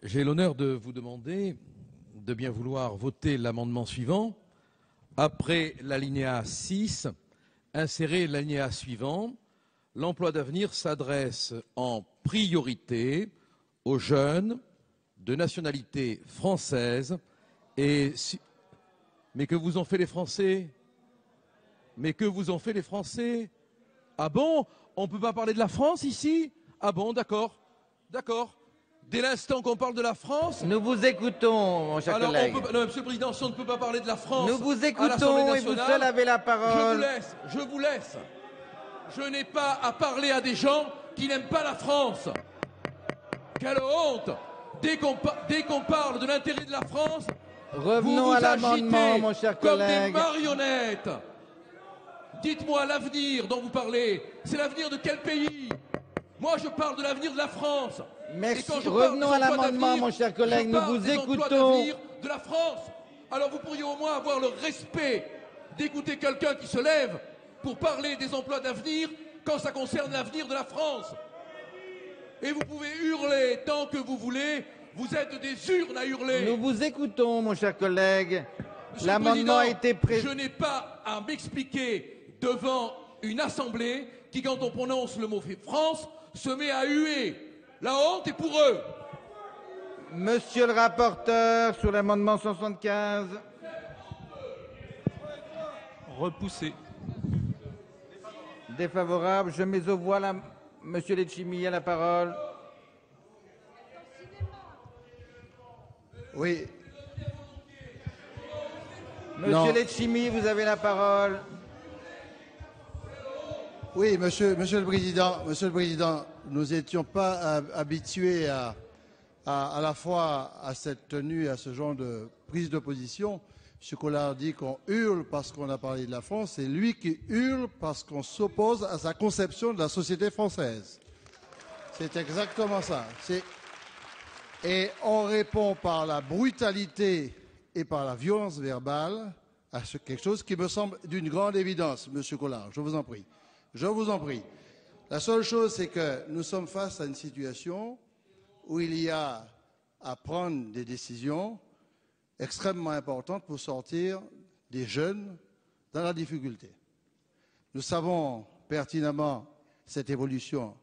J'ai l'honneur de vous demander de bien vouloir voter l'amendement suivant. Après l'alinéa 6, insérer l'alinéa suivant. L'emploi d'avenir s'adresse en priorité aux jeunes de nationalité française et... Mais que vous ont fait les Français? Mais que vous ont fait les Français? Ah bon? On ne peut pas parler de la France ici? Ah bon, d'accord. D'accord. Dès l'instant qu'on parle de la France... Nous vous écoutons, mon cher collègue. Non, Monsieur le Président, si on ne peut pas parler de la France... Nous vous à écoutons et vous seul avez la parole. Je vous laisse. Je n'ai pas à parler à des gens qui n'aiment pas la France. Quelle honte! Dès qu'on parle de l'intérêt de la France... Revenons à l'amendement, mon cher collègue. Comme des marionnettes. Dites-moi, l'avenir dont vous parlez, c'est l'avenir de quel pays? Moi, je parle de l'avenir de la France. Merci. Revenons à l'amendement, mon cher collègue. Nous vous écoutons. De la France. Alors, vous pourriez au moins avoir le respect d'écouter quelqu'un qui se lève pour parler des emplois d'avenir quand ça concerne l'avenir de la France. Et vous pouvez hurler tant que vous voulez. Vous êtes des urnes à hurler. Nous vous écoutons, mon cher collègue. L'amendement a été présenté. Je n'ai pas à m'expliquer devant une assemblée qui, quand on prononce le mot France, se met à huer. La honte est pour eux. Monsieur le rapporteur, sur l'amendement 175. Repoussé. Défavorable. Je mets aux voix Monsieur Letchimy a la parole. Oui. Monsieur Letchimy, vous avez la parole. Oui, Monsieur le Président, nous n'étions pas habitués à la fois à cette tenue, à ce genre de prise de position. M. Collard dit qu'on hurle parce qu'on a parlé de la France, c'est lui qui hurle parce qu'on s'oppose à sa conception de la société française. C'est exactement ça. Et on répond par la brutalité et par la violence verbale à quelque chose qui me semble d'une grande évidence, M. Collard. Je vous en prie. Je vous en prie. La seule chose, c'est que nous sommes face à une situation où il y a à prendre des décisions extrêmement importantes pour sortir des jeunes dans la difficulté. Nous savons pertinemment cette évolution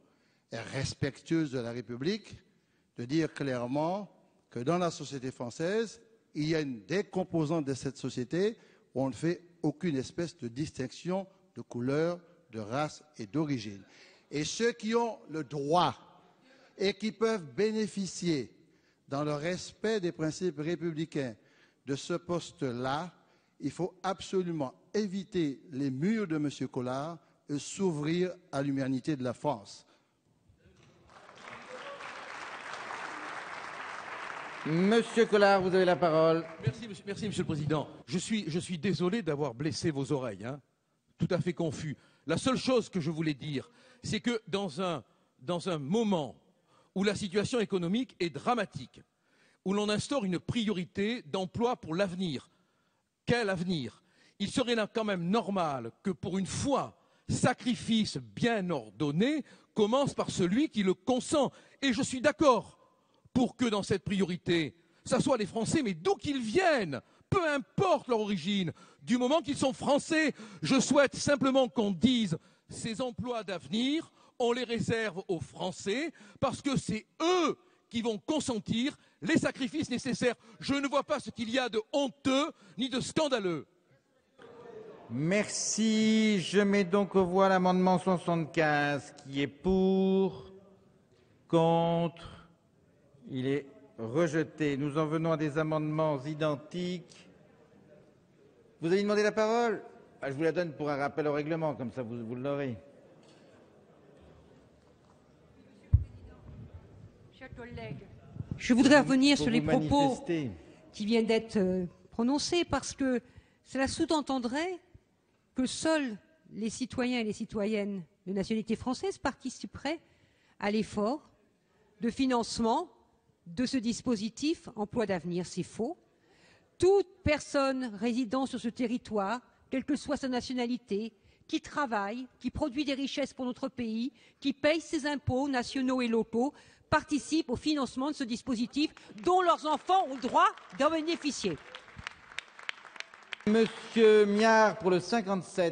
est respectueuse de la République, de dire clairement que dans la société française, il y a des composantes de cette société où on ne fait aucune espèce de distinction de couleur, de race et d'origine. Et ceux qui ont le droit et qui peuvent bénéficier, dans le respect des principes républicains, de ce poste-là, il faut absolument éviter les murs de M. Collard et s'ouvrir à l'humanité de la France. Monsieur Collard, vous avez la parole. Merci, Monsieur le Président. Je suis désolé d'avoir blessé vos oreilles, hein. Tout à fait confus. La seule chose que je voulais dire, c'est que dans un moment où la situation économique est dramatique, où l'on instaure une priorité d'emploi pour l'avenir, quel avenir? Il serait là quand même normal que pour une fois, sacrifice bien ordonné commence par celui qui le consent. Et je suis d'accord pour que dans cette priorité, ça soit les Français, mais d'où qu'ils viennent, peu importe leur origine, du moment qu'ils sont Français, je souhaite simplement qu'on dise ces emplois d'avenir, on les réserve aux Français parce que c'est eux qui vont consentir les sacrifices nécessaires. Je ne vois pas ce qu'il y a de honteux ni de scandaleux. Merci. Je mets donc aux voix l'amendement 75 qui est pour, contre, il est rejeté. Nous en venons à des amendements identiques. Vous avez demandé la parole? Je vous la donne pour un rappel au règlement, comme ça vous l'aurez. Chers collègues, je voudrais revenir sur les propos qui viennent d'être prononcés parce que cela sous-entendrait que seuls les citoyens et les citoyennes de nationalité française participeraient à l'effort de financement de ce dispositif emploi d'avenir. C'est faux. Toute personne résidant sur ce territoire, quelle que soit sa nationalité, qui travaille, qui produit des richesses pour notre pays, qui paye ses impôts nationaux et locaux, participent au financement de ce dispositif dont leurs enfants ont le droit d'en bénéficier. Monsieur Miard pour le 57.